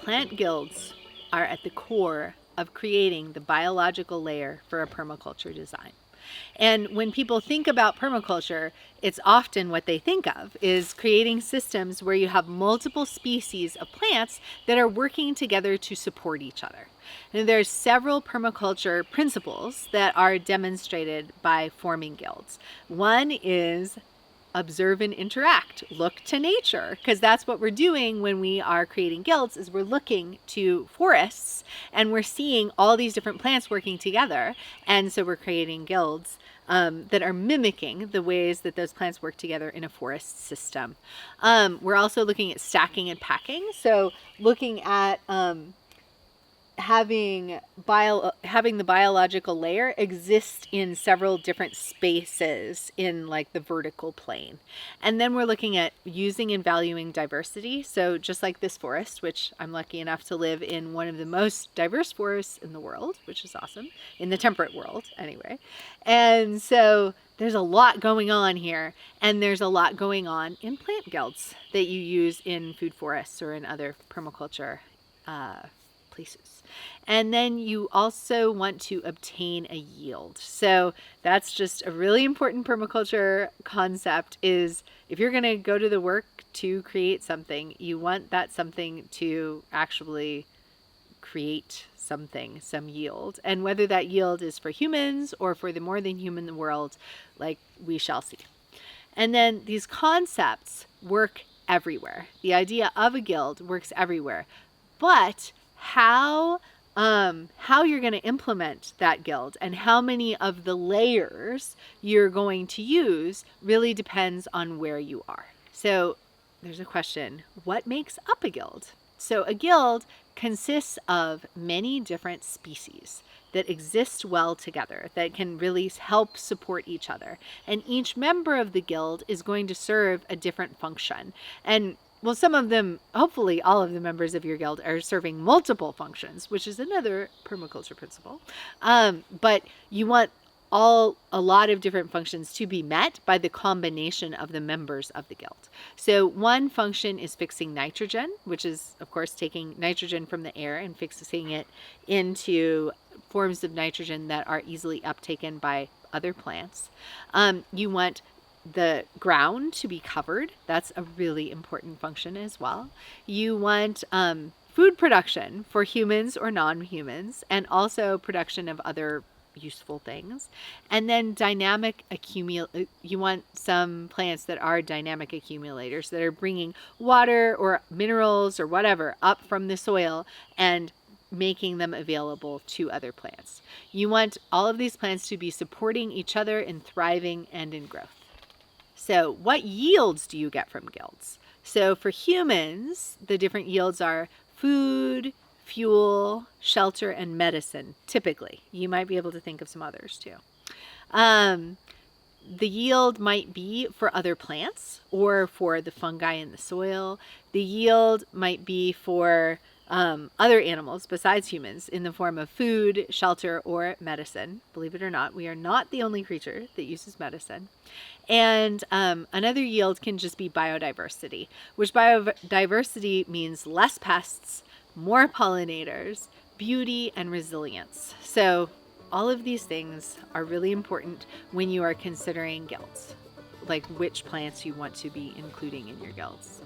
plant guilds are at the core of creating the biological layer for a permaculture design. And when people think about permaculture, it's often what they think of is creating systems where you have multiple species of plants that are working together to support each other. And there's several permaculture principles that are demonstrated by forming guilds. One is observe and interact, look to nature, because that's what we're doing when we are creating guilds is we're looking to forests and we're seeing all these different plants working together. And so we're creating guilds that are mimicking the ways that those plants work together in a forest system. We're also looking at stacking and packing. So looking at having the biological layer exist in several different spaces in like the vertical plane. And then we're looking at using and valuing diversity. So just like this forest, which I'm lucky enough to live in one of the most diverse forests in the world, which is awesome, in the temperate world anyway. And so there's a lot going on here, and there's a lot going on in plant guilds that you use in food forests or in other permaculture places. And then you also want to obtain a yield. So that's just a really important permaculture concept is if you're going to go to the work to create something, you want that something to actually create something, some yield. And whether that yield is for humans or for the more than human world, like we shall see. And then these concepts work everywhere. The idea of a guild works everywhere. But how you're going to implement that guild and how many of the layers you're going to use really depends on where you are. So there's a question, what makes up a guild? So a guild consists of many different species that exist well together, that can really help support each other. And each member of the guild is going to serve a different function. And well, some of them, hopefully all of the members of your guild are serving multiple functions, which is another permaculture principle. But you want a lot of different functions to be met by the combination of the members of the guild. So one function is fixing nitrogen, which is, of course, taking nitrogen from the air and fixing it into forms of nitrogen that are easily uptaken by other plants. You want the ground to be covered. That's a really important function as well. You want food production for humans or non-humans, and also production of other useful things. And then you want some plants that are dynamic accumulators that are bringing water or minerals or whatever up from the soil and making them available to other plants. You want all of these plants to be supporting each other in thriving and in growth. So what yields do you get from guilds? So for humans, the different yields are food, fuel, shelter, and medicine, typically. You might be able to think of some others too. The yield might be for other plants or for the fungi in the soil. The yield might be for other animals besides humans in the form of food, shelter, or medicine. Believe it or not, we are not the only creature that uses medicine. And another yield can just be biodiversity, which biodiversity means less pests, more pollinators, beauty, and resilience. So all of these things are really important when you are considering guilds, like which plants you want to be including in your guilds.